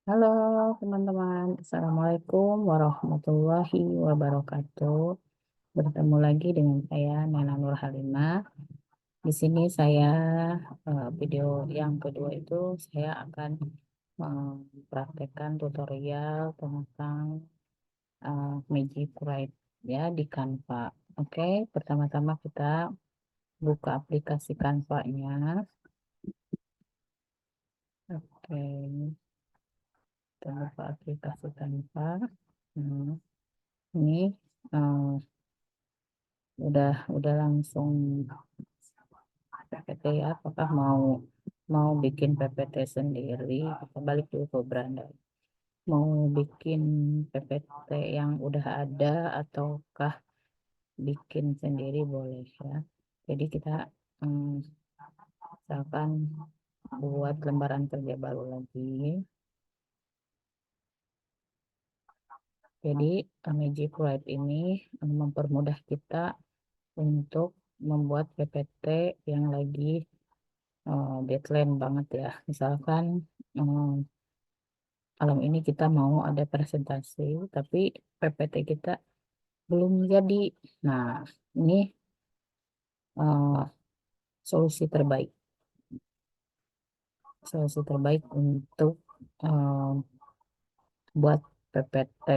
Halo teman-teman, Assalamualaikum warahmatullahi wabarakatuh. Bertemu lagi dengan saya Nana Nur Halimah. Di sini saya video yang kedua itu saya akan mempraktekkan tutorial tentang Magic Write ya di Canva. Oke, pertama-tama kita buka aplikasi Canva-nya. Oke, kita buka aplikasi Canva. Hmm, ini eh, udah langsung PPT ya, apakah mau mau bikin PPT sendiri, kita balik dulu ke beranda, mau bikin PPT yang udah ada ataukah bikin sendiri boleh ya. Jadi kita hmm, misalkan buat lembaran kerja baru lagi. Jadi Magic Write ini mempermudah kita untuk membuat PPT yang lagi deadline banget ya. Misalkan eh, malam ini kita mau ada presentasi, tapi PPT kita belum jadi. Nah, ini eh, solusi terbaik, solusi terbaik untuk eh, buat PPT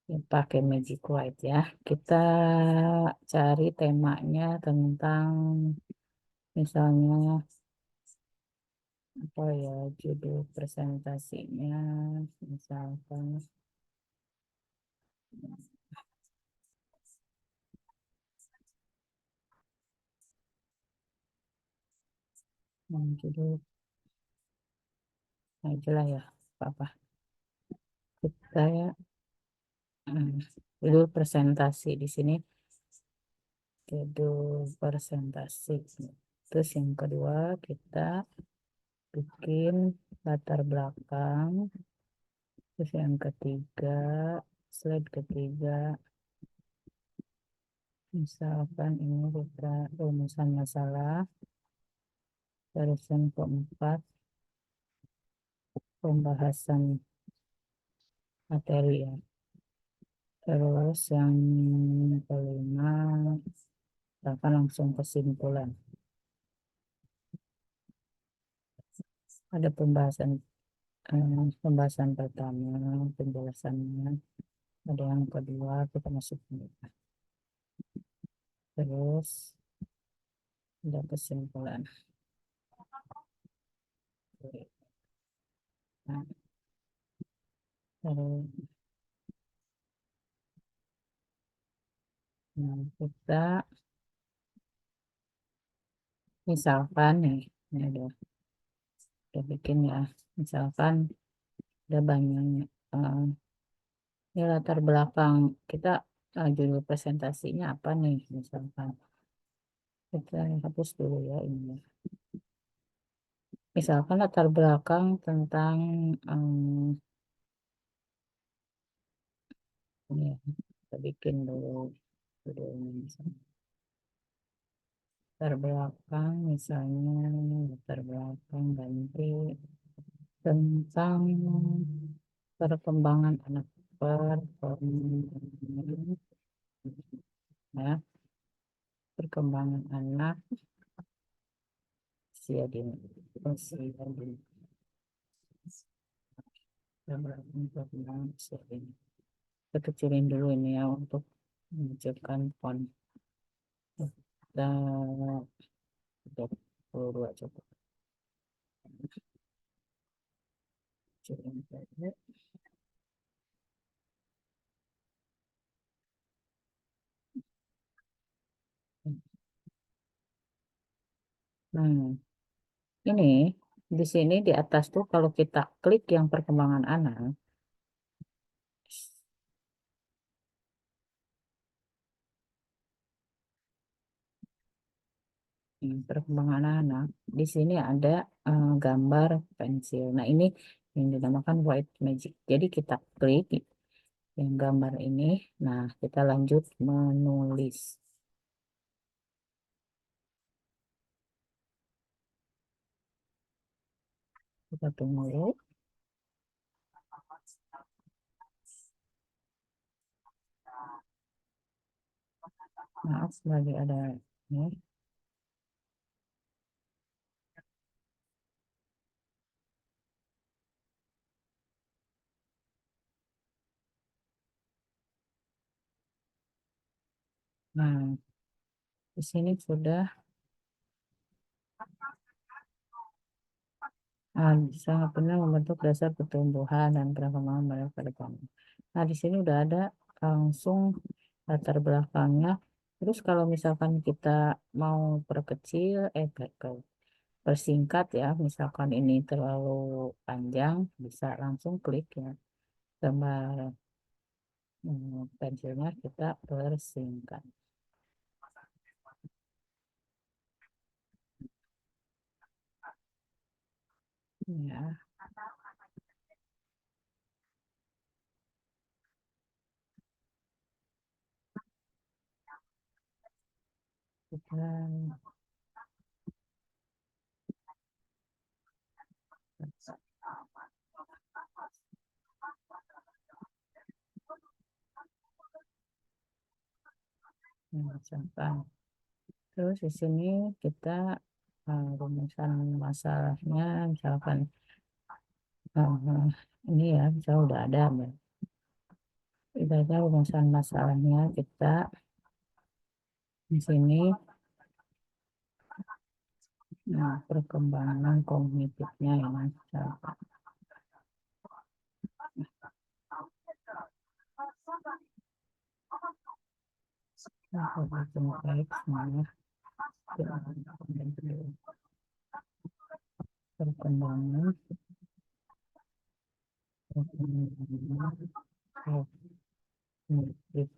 yang pakai Magic Write ya. Kita cari temanya tentang misalnya apa ya, judul presentasinya, misalkan judul aja lah ya, apa kita ya. Judul presentasi di sini, judul presentasi. Terus yang kedua kita bikin latar belakang. Terus yang ketiga, slide ketiga, misalkan ini kita rumusan masalah. Terus yang keempat, pembahasan materi ya. Terus yang kelima, kita langsung kesimpulan. Ada pembahasan pertama, penjelasannya. Ada yang kedua, kita masuk dulu. Terus ada kesimpulan. Nah, terus kita misalkan nih, ini udah bikin ya. Misalkan ada banyak ini latar belakang kita, judul presentasinya apa nih? Misalkan kita hapus dulu ya ini, ya. Misalkan latar belakang tentang ini ya, kita bikin dulu judulnya misalnya. Latar belakang misalnya, latar belakang ganti tentang perkembangan anak, perkembangan ya, perkembangan anak usia dini, usia dini, latar belakang perkembangan usia dini. Kita kecilin dulu ini ya untuk mengecilkan font. Kita 22 coba kecilin saja. Nah, ini di sini di atas tuh kalau kita klik yang perkembangan anak, perkembangan anak, di sini ada gambar pensil. Nah, ini yang dinamakan white magic. Jadi kita klik yang gambar ini. Nah, kita lanjut menulis. Kita tunggu. Maaf lagi ada ini. Nah, di sini sudah sangat benar membentuk dasar pertumbuhan dan perkembangan mereka ke depan. Nah, di sini udah ada langsung latar belakangnya. Terus kalau misalkan kita mau perkecil, persingkat ya, misalkan ini terlalu panjang, bisa langsung klik ya, gambar pensilnya kita persingkat. Ya, kita misalkan. Terus di sini kita rumusan masalahnya, misalkan eh, ini ya, misalnya udah ada, ya. Ibaratnya rumusan masalahnya kita di sini, nah, perkembangan kognitifnya ya, misalkan. Nah, baik semuanya perkembangan kognitif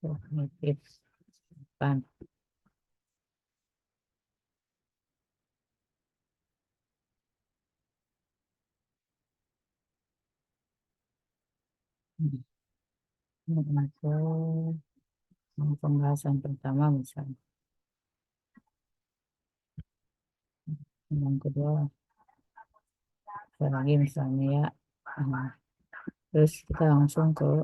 kognitif kan. Masuk pembahasan pertama misalnya, yang kedua lagi misalnya ya. Nah, terus kita langsung ke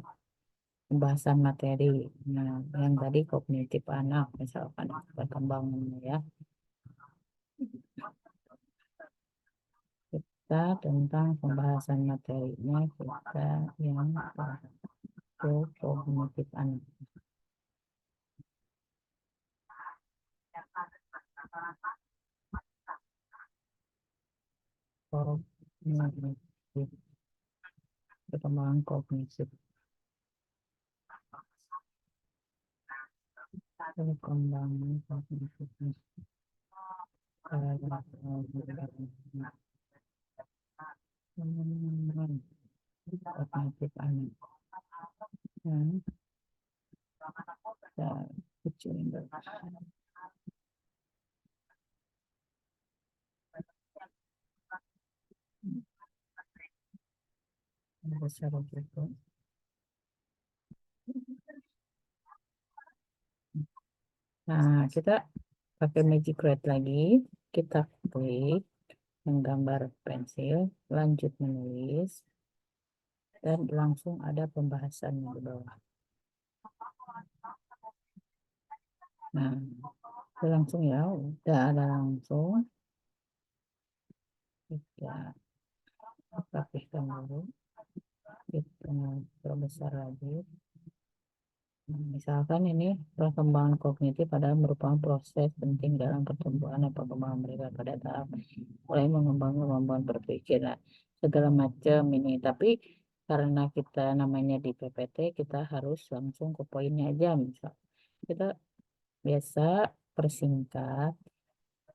pembahasan materi. Nah, yang tadi kognitif anak misalkan perkembangannya ya, kita tentang pembahasan materinya kita yang ke kognitif anak. Kognitif, perkembangan kognitif, perkembangan kognitif kognitif anak. Yang kita kecilin dulu. Besar gitu. Nah, kita pakai magic red lagi, kita klik menggambar pensil, lanjut menulis, dan langsung ada pembahasan di bawah. Nah, itu langsung ya, udah ada langsung. Kita rapihkan dulu, kita perbesar lagi. Misalkan ini perkembangan kognitif adalah merupakan proses penting dalam pertumbuhan dan perkembangan mereka pada tahap mulai mengembangkan kemampuan berpikir. Nah, segala macam ini. Tapi karena kita namanya di PPT, kita harus langsung ke poinnya aja. Misal kita biasa persingkat.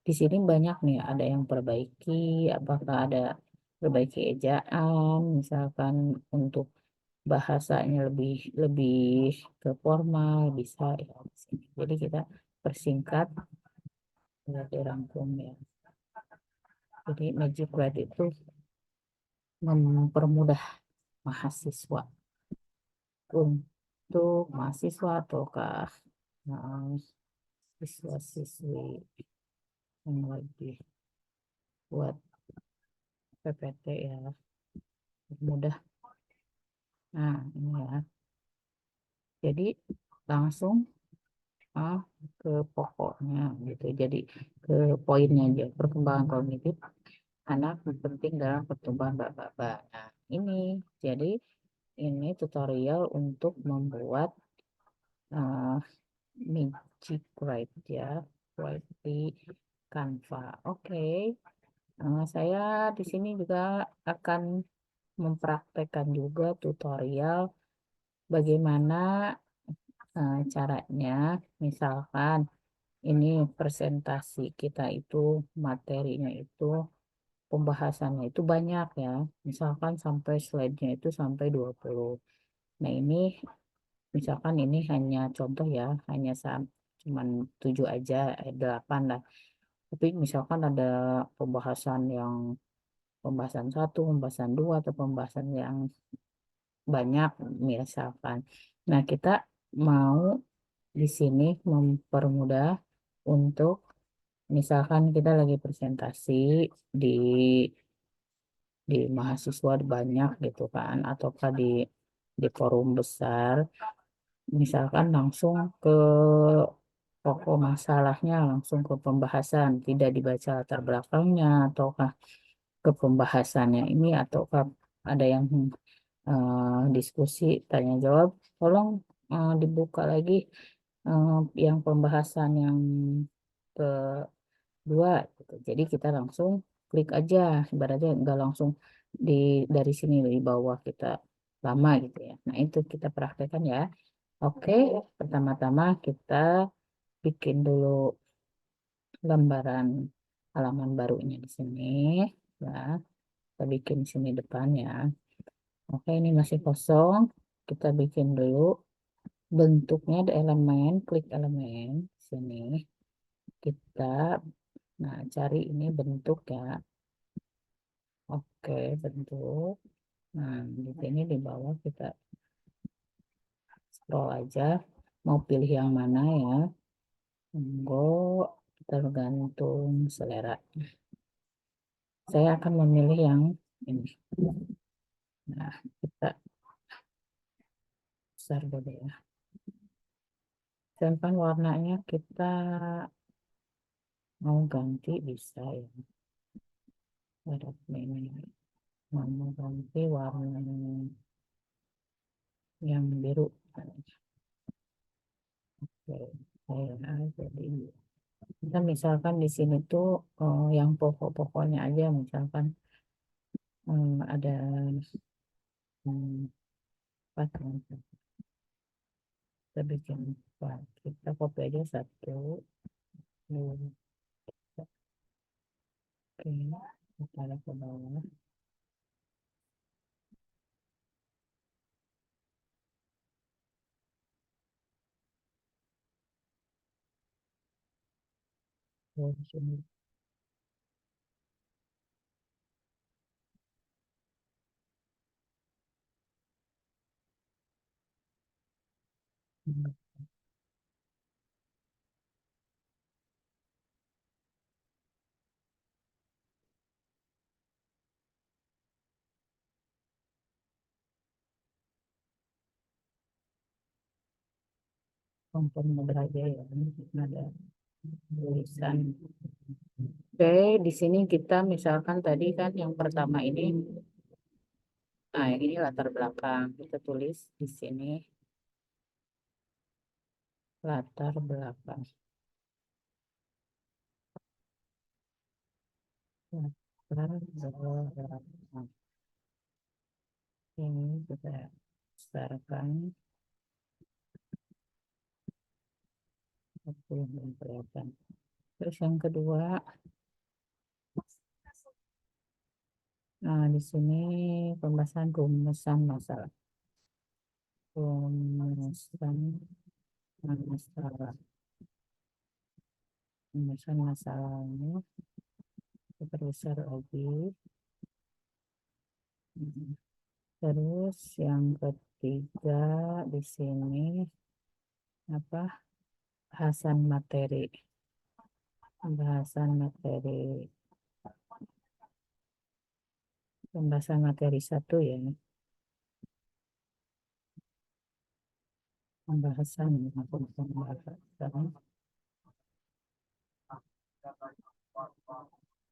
Di sini banyak nih, ada yang perbaiki, apakah ada perbaiki ejaan, misalkan untuk bahasanya lebih lebih ke formal bisa ya di sini. Jadi kita persingkat ya dirangkum ya. Jadi Magic Word itu mempermudah mahasiswa untuk mahasiswa ataukah siswa-siswi yang lebih buat PPT ya, mudah. Nah, ini ya. Jadi langsung ah, ke pokoknya gitu. Jadi ke poinnya aja. Perkembangan kognitif anak penting dalam pertumbuhan baba. Nah, ini jadi ini tutorial untuk membuat uh, Magic Write ya, Write di Canva. Oke. Saya di sini juga akan mempraktekkan juga tutorial bagaimana caranya, misalkan ini presentasi kita itu materinya itu pembahasannya itu banyak ya, misalkan sampai slide-nya itu sampai 20. Nah ini misalkan ini hanya contoh ya, hanya cuman 7 aja, 8 lah. Tapi misalkan ada pembahasan yang pembahasan satu, pembahasan dua, atau pembahasan yang banyak misalkan. Nah, kita mau di sini mempermudah untuk misalkan kita lagi presentasi di mahasiswa banyak gitu kan, ataukah di forum besar, misalkan langsung ke pokok masalahnya, langsung ke pembahasan, tidak dibaca latar belakangnya, ataukah ke pembahasannya ini, ataukah ada yang diskusi tanya jawab, tolong dibuka lagi eh, yang pembahasan yang kedua gitu. Jadi kita langsung klik aja, ibaratnya nggak langsung di dari sini di bawah kita lama gitu ya. Nah itu kita praktekkan ya. Oke, pertama-tama kita bikin dulu lembaran halaman barunya di sini ya. Kita bikin sini depan ya. Oke, ini masih kosong. Kita bikin dulu bentuknya, ada elemen, klik elemen sini. Kita cari ini bentuk ya. Oke, bentuk. Nah, di sini di bawah kita scroll aja. Mau pilih yang mana ya? Monggo, tergantung selera. Saya akan memilih yang ini. Nah, kita besar dulu ya. Sedangkan warnanya kita mau ganti bisa ya. Ada ini. Mau ganti warna yang biru. Oke, jadi kita misalkan di sini tuh yang pokok-pokoknya aja, misalkan ada apa tuh, kita bikin empat, kita copy aja satu, dua, oke, kita taruh ke bawah. Oh, di sini. Hmm, Kompon mudah aja ya, ini ada tulisan. Oke, di sini kita misalkan tadi kan yang pertama ini, nah yang ini latar belakang, kita tulis di sini latar belakang. Latar belakang. Ini kita besarkan, oke, belum kelihatan. Terus yang kedua, nah di sini pembahasan rumusan masalah. Rumusan masalah. Rumusan masalahnya kita besar lagi. Terus yang ketiga di sini apa? Bahasan materi. Bahasan materi. pembahasan materi 1 ya. Pembahasan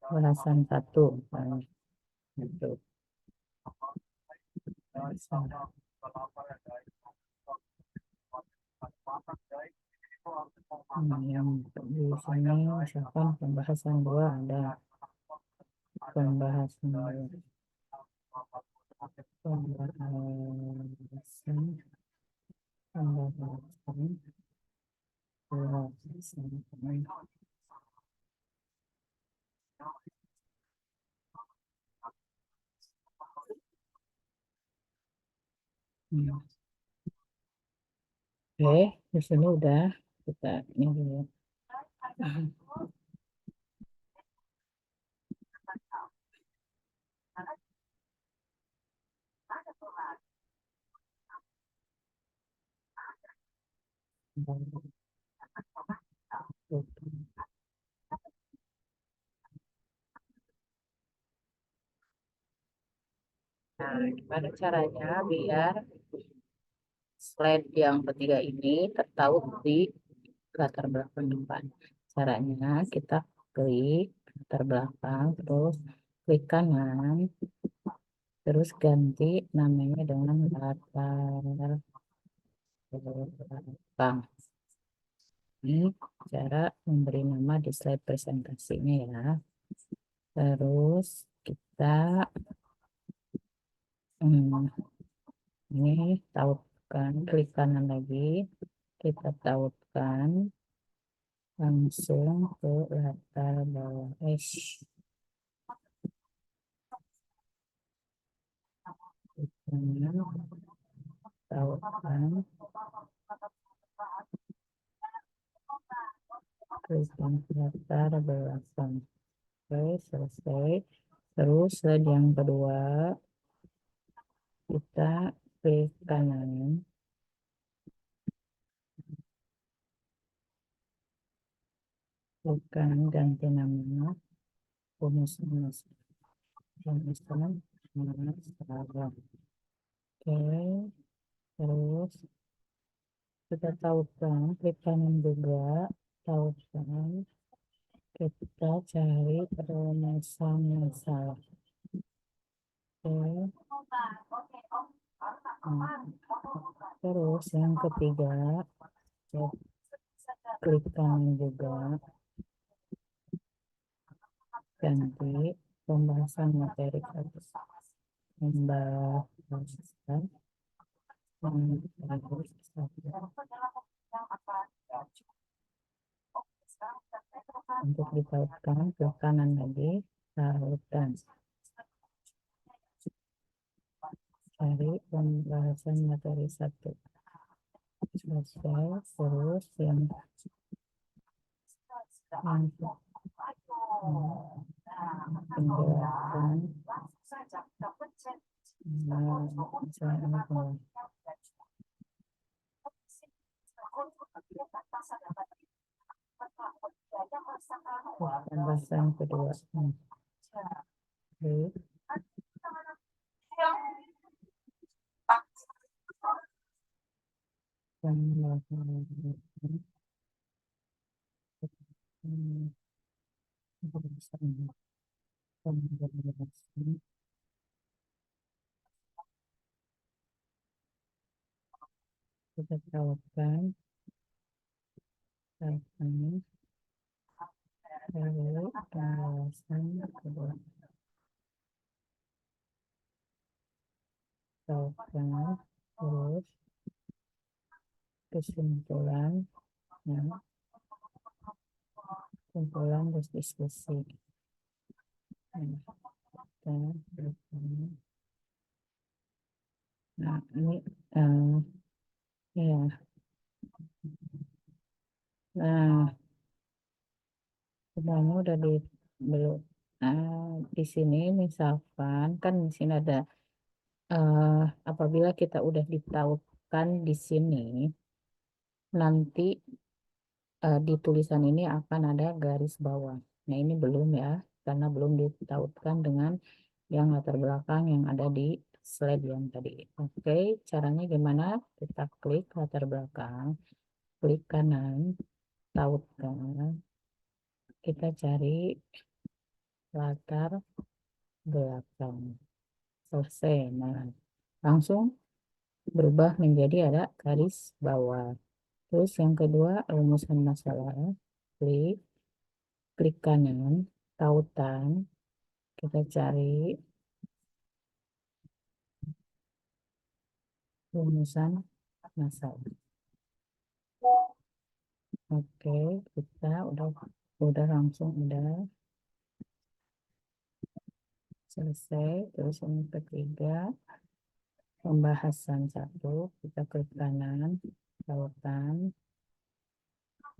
pembahasan 1 itu. Yang di sini misalkan pembahasan 2 ada pembahasan Oke, di sini udah kita ini dulu. Nah, gimana caranya biar slide yang ketiga ini tertaut di latar belakang depan? Caranya kita klik latar belakang, terus klik kanan, terus ganti namanya dengan latar belakang. Ini cara memberi nama di slide presentasinya ya. Terus kita ini tautkan, klik kanan lagi, kita tautkan langsung ke latar bawah tautkan klik latar belakang. Oke, selesai. Terus slide yang kedua kita klik kanan, ganti nama bonus Instagram. Oke, terus kita tautkan, klik kanan juga, tautkan, kita cari perumusan masalah. Oke. Terus yang ketiga, klik kanan juga, ganti pembahasan materi pembahasan untuk ditautkan ke kanan lagi, tautkan, cari pembahasan materi 1 selesai. Terus yang penjelasan pembahasan kedua. Kita tautkan lalu pembahasan kedua, tautkan, terus kesimpulan diskusi. Nah, ini ya. Nah, semuanya udah belum. Di sini misalkan kan di sini ada apabila kita udah ditautkan di sini, nanti di tulisan ini akan ada garis bawah. Nah, ini belum ya, karena belum ditautkan dengan yang latar belakang yang ada di slide yang tadi. Oke, caranya gimana? Kita klik latar belakang, klik kanan, tautkan, kita cari latar belakang. Selesai. Nah, langsung berubah menjadi ada garis bawah. Terus yang kedua, rumusan masalah. Klik, klik kanan, tautan, kita cari rumusan masalah. Oke, kita udah langsung udah selesai. Terus yang ketiga, pembahasan satu, kita klik kanan, tautan,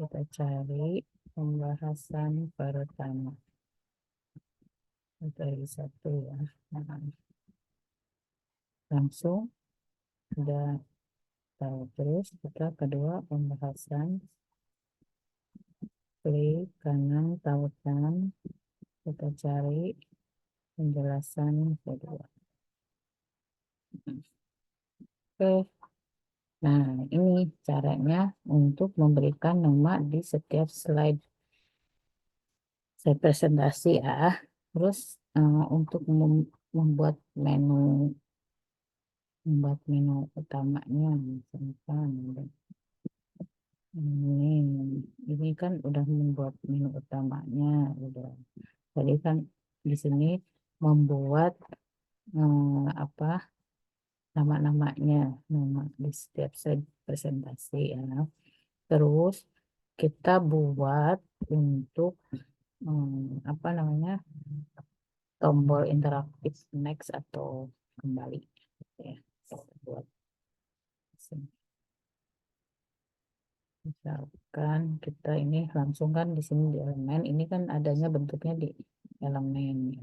kita cari pembahasan pertama. Dari satu ya. Nah, langsung udah tahu. Terus kita kedua pembahasan, klik kanan tautan, kita cari penjelasan kedua. Oke, nah ini caranya untuk memberikan nama di setiap slide saya presentasi ya. Terus untuk membuat menu utamanya, misalkan ini kan udah membuat menu utamanya, udah. Tadi kan di sini membuat apa nama-namanya, nama di setiap slide presentasi ya. Terus kita buat untuk apa namanya, tombol interaktif next atau kembali ya. Kita buat di sini. Misalkan kita ini langsung kan di sini di elemen, ini kan adanya bentuknya di elemen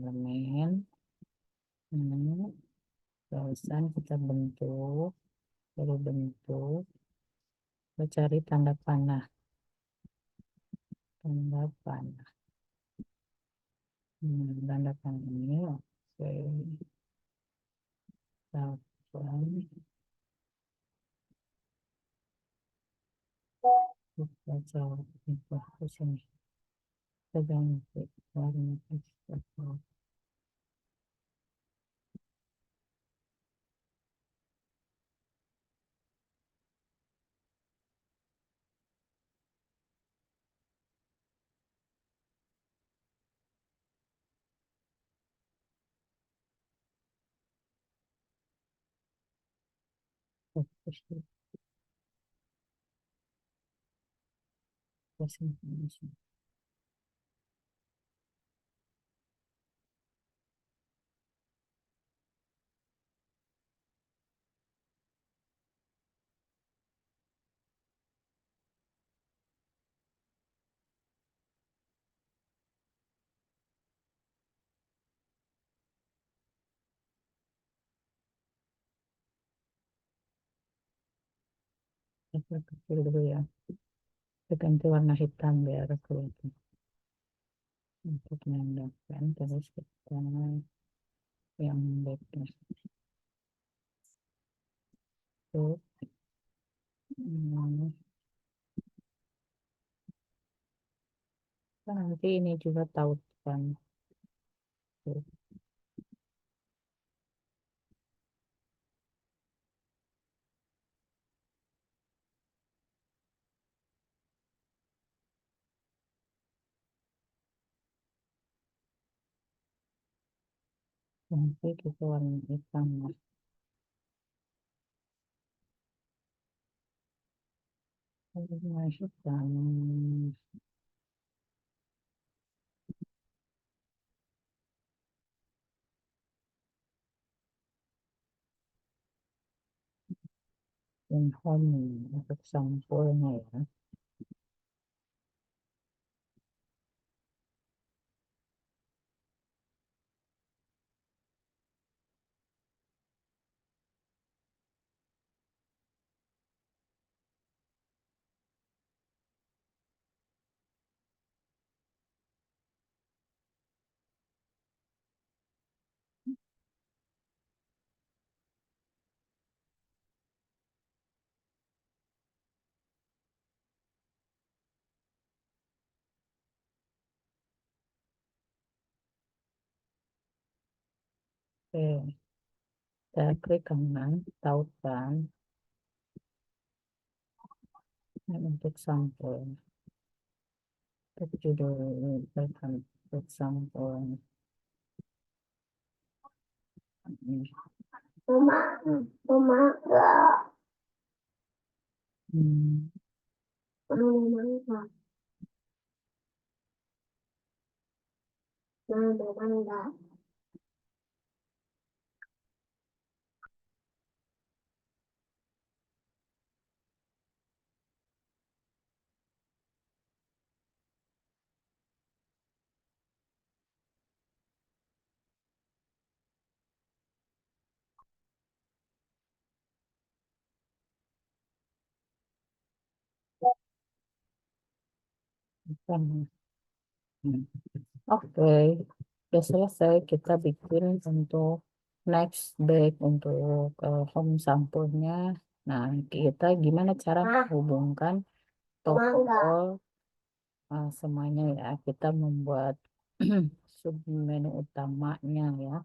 terusan kita bentuk, dari bentuk kita cari tanda panah. Tanda panah ini oke, lakukan kita cari itu di sini, kita ganti warna tekstur. Kita kecil dulu ya, kita ganti warna hitam biar kelihatan untuk menambahkan. Terus kita yang backnya itu kan nanti ini juga tautan tuh, nanti kita warna hitam lah. Warna hitam yang home untuk sampulnya ya. Oke, kita klik kanan, tautan untuk sampel. Untuk judul untuk sampel. Hmm. Mama, mama enggak. Hmm. Mama enggak. Mama enggak. Bukan. Hmm. Oke, udah selesai kita bikin untuk next back untuk home sampulnya. Nah, kita gimana cara menghubungkan Mama enggak. tombol semuanya ya. Kita membuat sub menu utamanya ya.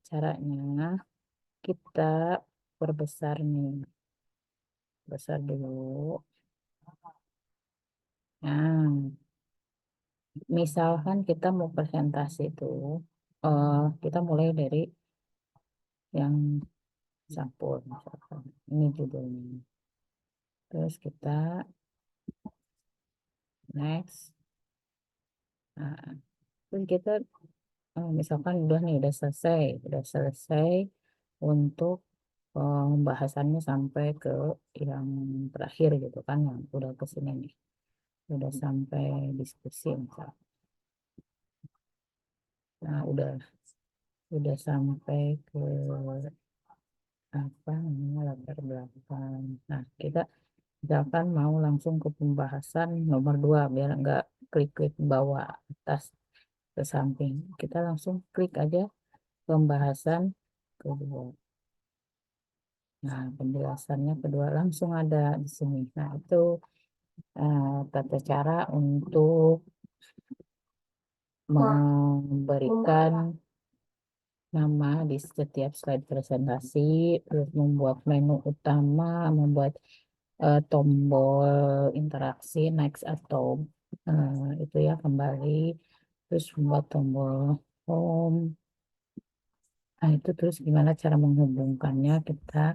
Caranya kita perbesar nih, besar dulu. Nah, misalkan kita mau presentasi itu, kita mulai dari yang sampul misalkan ini judulnya, terus kita next. Nah, terus kita misalkan udah selesai untuk pembahasannya sampai ke yang terakhir gitu kan, yang udah ke sini nih, udah sampai diskusi misal. Nah, udah sampai ke apa namanya, latar belakang. Nah, kita misalkan mau langsung ke pembahasan nomor 2 biar nggak klik-klik bawah atas ke samping. Kita langsung klik aja pembahasan kedua. Nah, penjelasannya kedua langsung ada di sini. Nah, itu tata cara untuk memberikan nama di setiap slide presentasi, terus membuat menu utama, membuat tombol interaksi next atau itu ya kembali, terus membuat tombol home. Nah, itu terus gimana cara menghubungkannya kita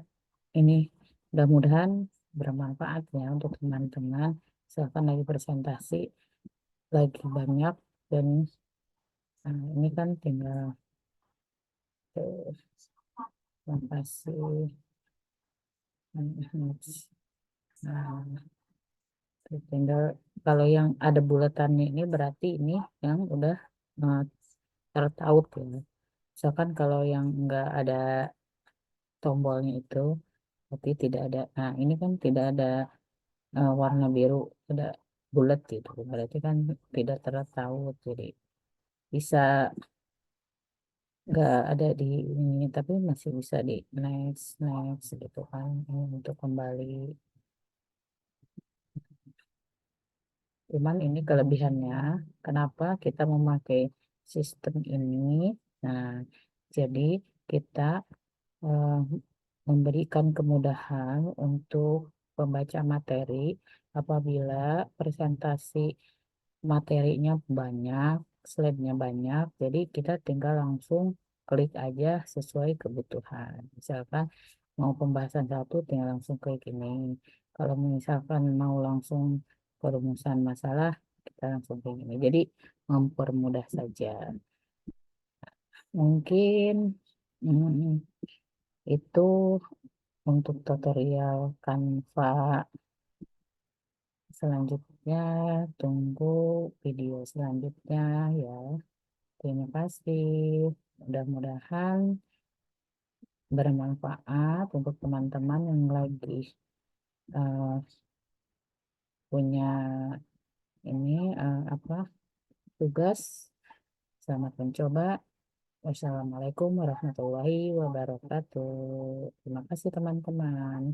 ini, mudah-mudahan bermanfaat ya untuk teman-teman. Misalkan lagi presentasi, lagi banyak, dan ini kan tinggal kasih nah, tinggal kalau yang ada bulatannya ini berarti ini yang udah eh, tertaut ya. Misalkan kalau yang enggak ada tombolnya itu berarti tidak ada. Nah, ini kan tidak ada warna biru, ada bulat gitu. Berarti kan tidak tertaut. Jadi bisa nggak ada di ini, tapi masih bisa di next next gitu kan, ini untuk kembali. Cuman ini kelebihannya, kenapa kita memakai sistem ini. Nah, jadi kita eh, memberikan kemudahan untuk pembaca materi apabila presentasi materinya banyak, slide-nya banyak, jadi kita tinggal langsung klik aja sesuai kebutuhan. Misalkan mau pembahasan satu, tinggal langsung klik ini. Kalau misalkan mau langsung perumusan masalah, kita langsung klik ini. Jadi mempermudah saja. Mungkin itu untuk tutorial Canva. Selanjutnya, tunggu video selanjutnya ya. Terima kasih. Mudah-mudahan bermanfaat untuk teman-teman yang lagi eh, punya ini apa tugas. Selamat mencoba. Wassalamualaikum warahmatullahi wabarakatuh. Terima kasih teman-teman.